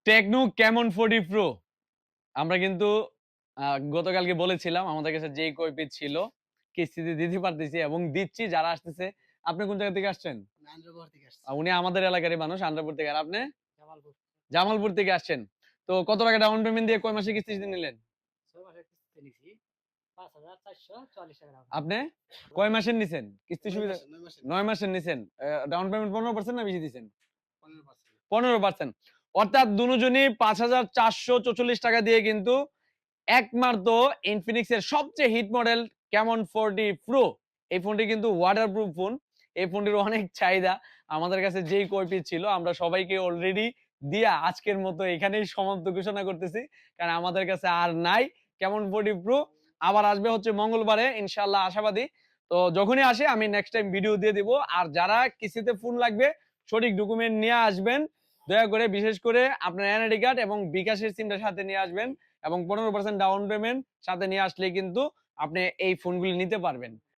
Techno Camon 40 pro আমরা কিন্তু গতকালকে বলেছিলাম আমাদের কাছে যেই কয় পিস ছিল কিস্তিতে দিতে পারতেছি এবং দিচ্ছি যারা আসতেছে। আপনি কোন জায়গা থেকে আসছেন? আন্দ্রাপুর থেকে আসছি। উনি আমাদের এলাকারই মানুষ আন্ধ্রপুর থেকে। আর আপনি? জামালপুর। জামালপুর থেকে আসছেন। তো কত টাকা ডাউন পেমেন্ট দিয়ে কয় মাসের কিস্তি নিলেন? ৬ মাসের কিস্তিতে নিছি। ৳৫,৪৪০ টাকা। আপনি কয় মাসের নিছেন? কিস্তি ৯ সুবিধা মাসের ৯ মাসের ৯ নিছি। মাসের নিছেন। ডাউন পেমেন্ট 15% না বেশি দিছেন? ১৫%। 15%। অর্থাৎ দুজনই ৳৫,৪৪৪ দিয়ে কিন্তু একমাত্র Infinix এর সবচেয়ে হিট মডেল Camon 40 Pro এই ফোনটি কিন্তু ওয়াটারপ্রুফ ফোন। এই ফোনটির অনেক চাহিদা। আমাদের কাছে যেই কয় পিস ছিল আমরা সবাইকে অলরেডি দিয়া আজকের মতো এখানেই সমাপ্ত ঘোষণা করতেছি। কারণ আমাদের কাছে আর নাই Camon 40 Pro আবার আসবে হচ্ছে মঙ্গলবারে ইনশাআল্লাহ আশাবাদী। তো যখনই আসে আমি নেক্সট টাইম ভিডিও দিয়ে দিব। আর যারা কিস্তিতে ফোন লাগবে সঠিক ডকুমেন্ট নিয়ে আসবেন। দয়া করে বিশেষ করে আপনার এনআইডি কার্ড এবং বিকাশের সিমটা সাথে নিয়ে আসবেন। এবং 15% ডাউন পেমেন্ট সাথে নিয়ে আসলে কিন্তু আপনি এই ফোনগুলি নিতে পারবেন।